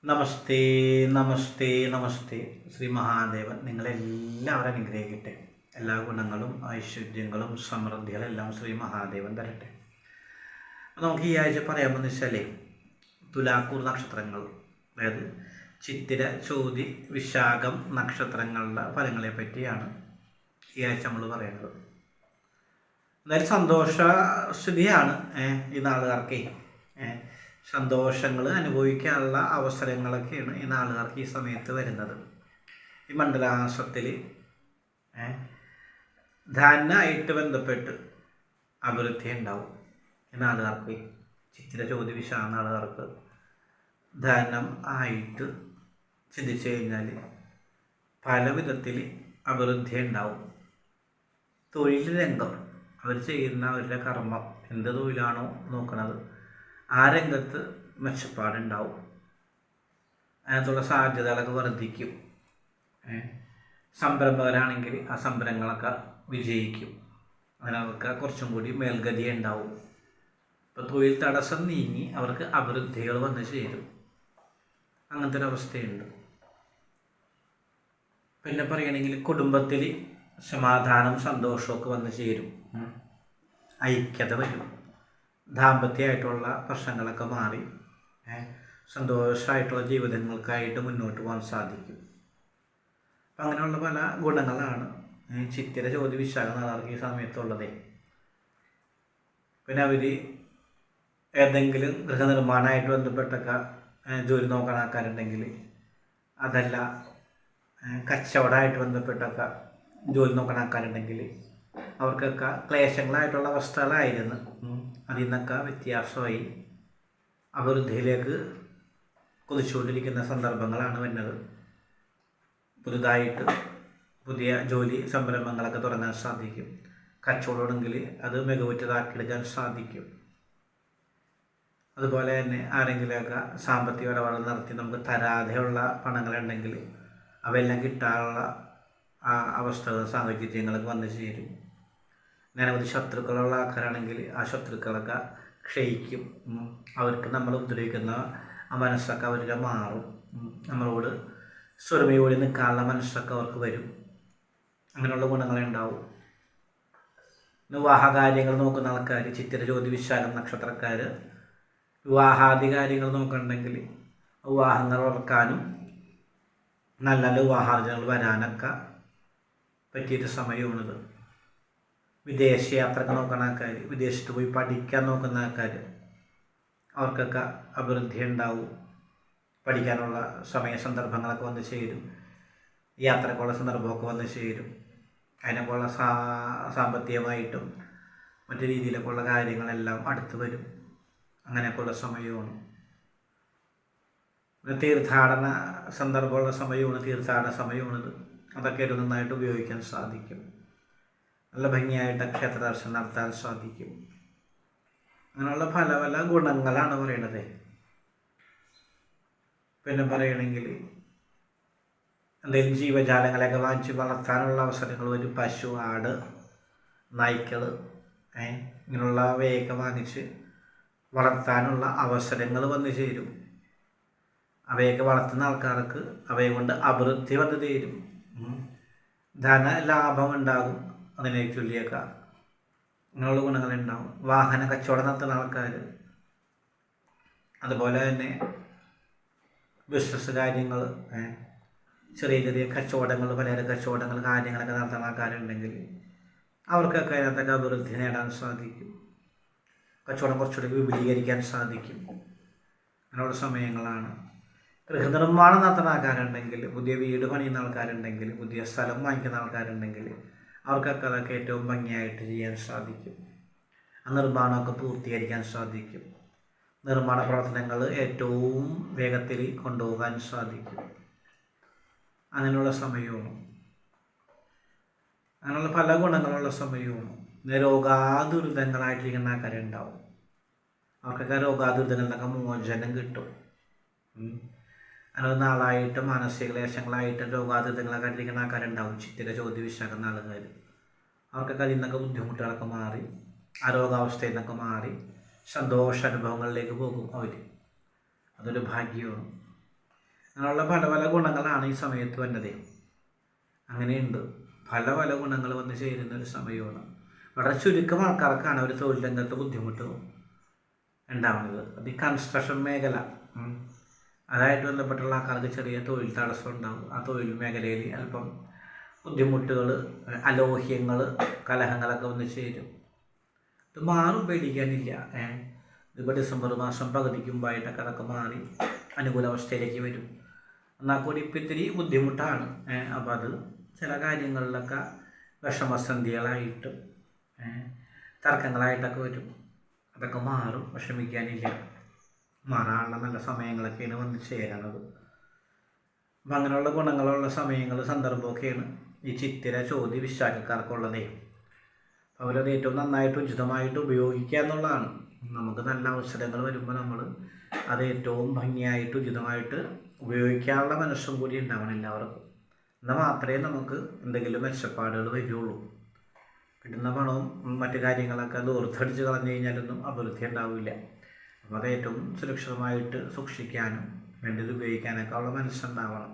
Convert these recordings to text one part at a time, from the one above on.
നമസ്തേ നമസ്തേ നമസ്തേ. ശ്രീ മഹാദേവൻ നിങ്ങളെല്ലാവരും അനുഗ്രഹിക്കട്ടെ. എല്ലാ ഗുണങ്ങളും ഐശ്വര്യങ്ങളും സമൃദ്ധികളും എല്ലാം ശ്രീ മഹാദേവൻ തരട്ടെ. നമുക്ക് ഈ ആഴ്ച പറയാമെന്ന് വെച്ചാൽ തുലാക്കൂർ നക്ഷത്രങ്ങൾ, അതായത് ചിത്തിര, ചോതി, വിശാഖം നക്ഷത്രങ്ങളുടെ ഫലങ്ങളെ പറ്റിയാണ് ഈ ആഴ്ച നമ്മൾ പറയുന്നത്. എന്തായാലും സന്തോഷസ്ഥിതിയാണ് ഈ നാളുകാർക്ക്. സന്തോഷങ്ങൾ അനുഭവിക്കാനുള്ള അവസരങ്ങളൊക്കെയാണ് ഈ നാളുകാർക്ക് ഈ സമയത്ത് വരുന്നത്. ഈ മണ്ഡലാസത്തിൽ ധാന്യമായിട്ട് ബന്ധപ്പെട്ട് അഭിവൃദ്ധി ഉണ്ടാവും. ഈ നാളുകാർക്ക് ചിത്തിര, ചോതി, വിശാഖ നാളുകാർക്ക് ധാന്യം ആയിട്ട് ചിന്തിച്ചു കഴിഞ്ഞാൽ പല വിധത്തിൽ അഭിവൃദ്ധി ഉണ്ടാവും. തൊഴിൽ രംഗം, അവർ ചെയ്യുന്ന അവരുടെ കർമ്മം, എന്ത് തൊഴിലാണോ നോക്കുന്നത് ആ രംഗത്ത് മെച്ചപ്പാടുണ്ടാവും. അതിനകത്തുള്ള സാധ്യതകളൊക്കെ വർദ്ധിക്കും. സംരംഭകരാണെങ്കിൽ ആ സംരംഭങ്ങളൊക്കെ വിജയിക്കും. അങ്ങനെ അവർക്ക് കുറച്ചും കൂടി മേൽഗതി ഉണ്ടാവും. ഇപ്പോൾ തൊഴിൽ തടസ്സം നീങ്ങി അവർക്ക് അഭിവൃദ്ധികൾ വന്നു ചേരും. അങ്ങനത്തെ ഒരു അവസ്ഥയുണ്ട്. പിന്നെ പറയുകയാണെങ്കിൽ കുടുംബത്തിൽ സമാധാനം സന്തോഷമൊക്കെ വന്നു ചേരും. ഐക്യത വരും. ദാമ്പത്യമായിട്ടുള്ള പ്രശ്നങ്ങളൊക്കെ മാറി സന്തോഷമായിട്ടുള്ള ജീവിതങ്ങൾക്കായിട്ട് മുന്നോട്ട് പോകാൻ സാധിക്കും. അപ്പം അങ്ങനെയുള്ള പല ഗുണങ്ങളാണ് ചിത്തിര, ചോതി, വിശാഖ നാളുകാർക്ക് ഈ സമയത്തുള്ളത്. പിന്നെ അവർ ഏതെങ്കിലും ഗൃഹനിർമ്മാണമായിട്ട് ബന്ധപ്പെട്ടൊക്കെ ജോലി നോക്കാൻ ആൾക്കാരുണ്ടെങ്കിൽ, അതല്ല കച്ചവടമായിട്ട് ബന്ധപ്പെട്ടൊക്കെ ജോലി നോക്കാൻ ആൾക്കാരുണ്ടെങ്കിൽ അവർക്കൊക്കെ ക്ലേശങ്ങളായിട്ടുള്ള അവസ്ഥകളായിരുന്നു. അതിൽ നിന്നൊക്കെ വ്യത്യാസമായി അഭിവൃദ്ധിയിലേക്ക് കുതിച്ചുകൊണ്ടിരിക്കുന്ന സന്ദർഭങ്ങളാണ് വരുന്നത്. പുതുതായിട്ട് പുതിയ ജോലി സംരംഭങ്ങളൊക്കെ തുടങ്ങാൻ സാധിക്കും. കച്ചവടമാണെങ്കിൽ അത് മികവുറ്റതാക്കിയെടുക്കാൻ സാധിക്കും. അതുപോലെ തന്നെ ആരെങ്കിലുമൊക്കെ സാമ്പത്തിക ഇടപാടുകൾ നടത്തി നമുക്ക് തരാതെയുള്ള പണങ്ങളുണ്ടെങ്കിൽ അവയെല്ലാം കിട്ടാനുള്ള അവസ്ഥകൾ, സാഹചര്യങ്ങളൊക്കെ വന്നു ചേരും. നിരവധി ശത്രുക്കളുള്ള ആൾക്കാരാണെങ്കിൽ ആ ശത്രുക്കളൊക്കെ ക്ഷയിക്കും. അവർക്ക് നമ്മൾ ഉപദ്രവിക്കുന്ന ആ മനസ്സൊക്കെ അവരുടെ മാറും. നമ്മളോട് സ്വരമയോടെ നിൽക്കാനുള്ള മനസ്സൊക്കെ അവർക്ക് വരും. അങ്ങനെയുള്ള ഗുണങ്ങളുണ്ടാവും. വിവാഹ കാര്യങ്ങൾ നോക്കുന്ന ആൾക്കാർ, ചിത്തിര, ചോതി, വിശാഖം നക്ഷത്രക്കാർ വിവാഹാദി കാര്യങ്ങൾ നോക്കണമെങ്കിൽ വിവാഹങ്ങൾ ഉറക്കാനും നല്ല നല്ല വിവാഹാർജനകൾ വരാനൊക്കെ പറ്റിയൊരു സമയമാണിത്. വിദേശയാത്രയൊക്കെ നോക്കുന്ന ആൾക്കാർ, വിദേശത്ത് പോയി പഠിക്കാൻ നോക്കുന്ന ആൾക്കാർ, അവർക്കൊക്കെ അഭിവൃദ്ധി ഉണ്ടാവും. പഠിക്കാനുള്ള സന്ദർഭങ്ങളൊക്കെ വന്ന് ചേരും. യാത്രക്കുള്ള സന്ദർഭമൊക്കെ വന്ന് ചേരും. അതിനൊക്കെയുള്ള സാമ്പത്തികമായിട്ടും മറ്റു രീതിയിലൊക്കെ ഉള്ള കാര്യങ്ങളെല്ലാം അടുത്ത് വരും. അങ്ങനെയൊക്കെയുള്ള സമയമാണ്. തീർത്ഥാടന സന്ദർഭമുള്ള സമയമാണ്, തീർത്ഥാടന സമയമാണിത്. അതൊക്കെ ഒരു നന്നായിട്ട് ഉപയോഗിക്കാൻ സാധിക്കും. നല്ല ഭംഗിയായിട്ട് ക്ഷേത്ര ദർശനം നടത്താൻ സാധിക്കും. അങ്ങനെയുള്ള പല പല ഗുണങ്ങളാണ് പറയണത്. പിന്നെ പറയണമെങ്കിൽ എന്തെങ്കിലും ജീവജാലങ്ങളെയൊക്കെ വാങ്ങിച്ച് വളർത്താനുള്ള അവസരങ്ങൾ വരും. പശു, ആട്, നായ്ക്കൾ ഇങ്ങനെയുള്ളവയൊക്കെ വാങ്ങിച്ച് വളർത്താനുള്ള അവസരങ്ങൾ വന്നു ചേരും. അവയൊക്കെ വളർത്തുന്ന ആൾക്കാർക്ക് അവയെ കൊണ്ട് അഭിവൃദ്ധി വന്നു തീരും. ധനലാഭം ഉണ്ടാകും. അതിനെ ചൊല്ലിയൊക്കെ അങ്ങനെയുള്ള ഗുണങ്ങളുണ്ടാവും. വാഹന കച്ചവടം നടത്തുന്ന ആൾക്കാർ, അതുപോലെ തന്നെ ബിസിനസ് കാര്യങ്ങൾ, ചെറിയ ചെറിയ കച്ചവടങ്ങൾ, പലചരക്ക് കച്ചവടങ്ങൾ, കാര്യങ്ങളൊക്കെ നടത്തുന്ന ആൾക്കാരുണ്ടെങ്കിൽ അവർക്കൊക്കെ അതിനകത്തൊക്കെ അഭിവൃദ്ധി നേടാൻ സാധിക്കും. കച്ചവടം കുറച്ചുകൂടി വിപുലീകരിക്കാൻ സാധിക്കും. അങ്ങനെയുള്ള സമയങ്ങളാണ്. ഗൃഹനിർമ്മാണം നടത്തുന്ന ആൾക്കാരുണ്ടെങ്കിൽ, പുതിയ വീട് പണിയുന്ന ആൾക്കാരുണ്ടെങ്കിൽ, പുതിയ സ്ഥലം വാങ്ങിക്കുന്ന ആൾക്കാരുണ്ടെങ്കിൽ അവർക്കൊക്കെ അതൊക്കെ ഏറ്റവും ഭംഗിയായിട്ട് ചെയ്യാൻ സാധിക്കും. ആ നിർമ്മാണമൊക്കെ പൂർത്തീകരിക്കാൻ സാധിക്കും. നിർമ്മാണ പ്രവർത്തനങ്ങൾ ഏറ്റവും വേഗത്തിൽ കൊണ്ടുപോകാൻ സാധിക്കും. അങ്ങനെയുള്ള സമയവും അങ്ങനെയുള്ള പല ഗുണങ്ങളുള്ള സമയവും. രോഗാദുരിതങ്ങളായിട്ടിരിക്കുന്ന ആൾക്കാരുണ്ടാവും. അവർക്കൊക്കെ രോഗാദുരിതങ്ങളിൽ നിന്നൊക്കെ മോചനം കിട്ടും. അങ്ങനെ നാളായിട്ട് മാനസിക ക്ലേശങ്ങളായിട്ട് രോഗാദുരിതങ്ങളൊക്കെ ആയിട്ടിരിക്കുന്ന ആൾക്കാരുണ്ടാവും. ചിത്തിര, ചോതി, വിശാഖം നാളുകാർ. അവർക്കൊക്കെ അതിൽ നിന്നൊക്കെ ബുദ്ധിമുട്ടുകളൊക്കെ മാറി, ആ രോഗാവസ്ഥയിൽ നിന്നൊക്കെ മാറി സന്തോഷ അനുഭവങ്ങളിലേക്ക് പോകും അവർ. അതൊരു ഭാഗ്യമാണ്. അങ്ങനെയുള്ള പല പല ഗുണങ്ങളാണ് ഈ സമയത്ത് വന്നത്. അങ്ങനെയുണ്ട്, പല പല ഗുണങ്ങൾ വന്ന് ചേരുന്ന ഒരു സമയമാണ്. വളരെ ചുരുക്കം ആൾക്കാർക്കാണ് ഒരു തൊഴിൽ രംഗത്ത് ബുദ്ധിമുട്ട് ഉണ്ടാവുന്നത്. അത് ഈ കൺസ്ട്രക്ഷൻ മേഖല അതായിട്ട് ബന്ധപ്പെട്ടുള്ള ആൾക്കാർക്ക് ചെറിയ തൊഴിൽ തടസ്സം ഉണ്ടാവും. ആ തൊഴിൽ മേഖലയിൽ അല്പം ബുദ്ധിമുട്ടുകൾ, അലോഹ്യങ്ങൾ, കലഹങ്ങളൊക്കെ വന്ന് ചേരും. ഇത് മാറും, പേടിക്കാനില്ല. ഇതിപ്പോൾ ഡിസംബർ മാസം പകുതിക്കുമ്പായിട്ടൊക്കെ അതൊക്കെ മാറി അനുകൂലാവസ്ഥയിലേക്ക് വരും. എന്നാൽ കൂടി ഇപ്പം ഇത്തിരി ബുദ്ധിമുട്ടാണ്. അപ്പോൾ അത് ചില കാര്യങ്ങളിലൊക്കെ വിഷമസന്ധികളായിട്ടും തർക്കങ്ങളായിട്ടൊക്കെ വരും. അതൊക്കെ മാറും, വിഷമിക്കാനില്ല. മാറാനുള്ള നല്ല സമയങ്ങളൊക്കെയാണ് വന്ന് ചേരണത്. അപ്പം അങ്ങനെയുള്ള ഗുണങ്ങളുള്ള സമയങ്ങൾ, സന്ദർഭമൊക്കെയാണ് ഈ ചിത്തിര, ചോതി, വിശാഖക്കാർക്കുള്ളതേ. അവരത് ഏറ്റവും നന്നായിട്ട് ഉചിതമായിട്ട് ഉപയോഗിക്കുക എന്നുള്ളതാണ്. നമുക്ക് നല്ല അവസരങ്ങൾ വരുമ്പോൾ നമ്മൾ അത് ഏറ്റവും ഭംഗിയായിട്ട് ഉചിതമായിട്ട് ഉപയോഗിക്കാനുള്ള മനസ്സും കൂടി ഉണ്ടാവണം എല്ലാവർക്കും. എന്നാൽ മാത്രമേ നമുക്ക് എന്തെങ്കിലും മെച്ചപ്പാടുകൾ വരികയുള്ളൂ. കിട്ടുന്ന പണവും മറ്റു കാര്യങ്ങളൊക്കെ ദൂരത്തടിച്ച് കളഞ്ഞു കഴിഞ്ഞാലൊന്നും അഭിവൃദ്ധി ഉണ്ടാവില്ല. അപ്പോൾ അത് ഏറ്റവും സുരക്ഷിതമായിട്ട് സൂക്ഷിക്കാനും വേണ്ടത് ഉപയോഗിക്കാനൊക്കെ ഉള്ള മനസ്സുണ്ടാവണം.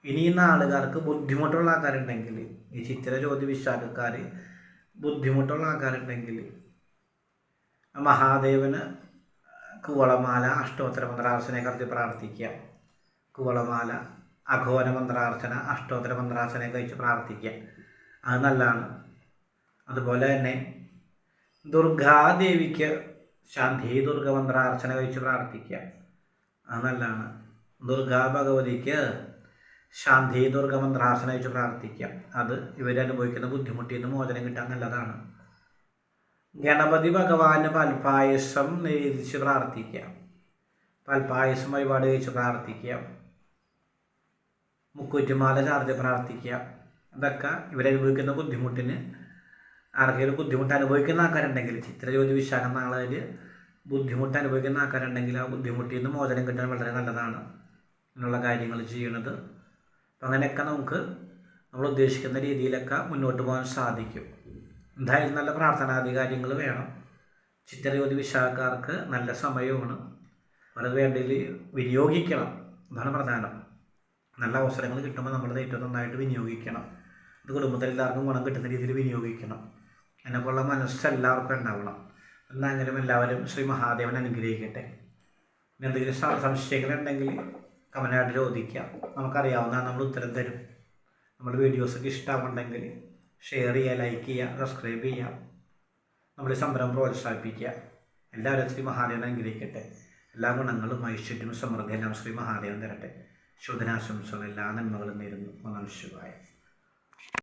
ഇനി ഈ നാളുകാർക്ക് ബുദ്ധിമുട്ടുള്ള ആൾക്കാരുണ്ടെങ്കിൽ, ഈ ചിത്തിര, ചോതി, വിശാഖക്കാർ ബുദ്ധിമുട്ടുള്ള ആൾക്കാരുണ്ടെങ്കിൽ മഹാദേവന് കുവളമാല, അഷ്ടോത്തര മന്ത്രാർച്ചനയെ കരുതി പ്രാർത്ഥിക്കുക. കുവളമാല, അഘോര മന്ത്രാർച്ചന, അഷ്ടോത്തര മന്ത്രാർച്ചനയെ കഴിച്ച് പ്രാർത്ഥിക്കുക. അത് നല്ലതാണ്. അതുപോലെ തന്നെ ദുർഗാദേവിക്ക് ശാന്തി ദുർഗ മന്ത്രാർച്ചന കഴിച്ച് പ്രാർത്ഥിക്കുക. അത് നല്ലതാണ്. ദുർഗാ ഭഗവതിക്ക് ശാന്തി ദുർഗ മന്ത്രാർച്ചന കഴിച്ച് പ്രാർത്ഥിക്കുക. അത് ഇവരനുഭവിക്കുന്ന ബുദ്ധിമുട്ടിൽ നിന്ന് മോചനം കിട്ടാൻ നല്ലതാണ്. ഗണപതി ഭഗവാന് പാൽപ്പായസം നിവേദിച്ച് പ്രാർത്ഥിക്കുക. പാൽപ്പായസം വഴിപാട് കഴിച്ച് പ്രാർത്ഥിക്കുക. മുക്കൂറ്റുമാല ചാർജ് പ്രാർത്ഥിക്കുക. അതൊക്കെ ഇവരനുഭവിക്കുന്ന ബുദ്ധിമുട്ടിന്, ആർക്കെങ്കിലും ബുദ്ധിമുട്ട് അനുഭവിക്കുന്ന ആൾക്കാരുണ്ടെങ്കിൽ, ചിത്ര, ജ്യോതി, വിശാഖം നാളിൽ ബുദ്ധിമുട്ട് അനുഭവിക്കുന്ന ആൾക്കാരുണ്ടെങ്കിൽ ആ ബുദ്ധിമുട്ടിൽ നിന്ന് മോചനം കിട്ടാൻ വളരെ നല്ലതാണ് എന്നുള്ള കാര്യങ്ങൾ ചെയ്യണത്. അപ്പം അങ്ങനെയൊക്കെ നമുക്ക് നമ്മൾ ഉദ്ദേശിക്കുന്ന രീതിയിലൊക്കെ മുന്നോട്ട് പോകാൻ സാധിക്കും. എന്തായാലും നല്ല പ്രാർത്ഥനാദി കാര്യങ്ങൾ വേണം. ചിത്ര, ജ്യോതി, വിശാഖക്കാർക്ക് നല്ല സമയമാണ്. അവരത് വേണ്ടതിൽ വിനിയോഗിക്കണം. അതാണ് പ്രധാനം. നല്ല അവസരങ്ങൾ കിട്ടുമ്പോൾ നമ്മളത് ഏറ്റവും നന്നായിട്ട് വിനിയോഗിക്കണം. ഇത് കുടുംബത്തിൽ എല്ലാവർക്കും ഗുണം കിട്ടുന്ന രീതിയിൽ വിനിയോഗിക്കണം. അതിനൊക്കെയുള്ള മനസ്സ് എല്ലാവർക്കും ഉണ്ടാവണം. എന്നാലും എല്ലാവരും ശ്രീ മഹാദേവൻ അനുഗ്രഹിക്കട്ടെ. പിന്നെ എന്തെങ്കിലും സംശയങ്ങളുണ്ടെങ്കിൽ കമൻ്റായിട്ട് ചോദിക്കാം. നമുക്കറിയാവുന്നതാണ്, നമ്മൾ ഉത്തരം തരും. നമ്മുടെ വീഡിയോസൊക്കെ ഇഷ്ടമാവുണ്ടെങ്കിൽ ഷെയർ ചെയ്യുക, ലൈക്ക് ചെയ്യുക, സബ്സ്ക്രൈബ് ചെയ്യുക. നമ്മുടെ സംരംഭം പ്രോത്സാഹിപ്പിക്കുക. എല്ലാവരും ശ്രീ മഹാദേവൻ അനുഗ്രഹിക്കട്ടെ. എല്ലാ ഗുണങ്ങളും ഐശ്വര്യവും സമൃദ്ധിയെല്ലാം ശ്രീ മഹാദേവൻ തരട്ടെ. ശുഭനാശംസകൾ, എല്ലാ നന്മകളും നേരുന്നു. നമഃ ശിവായ.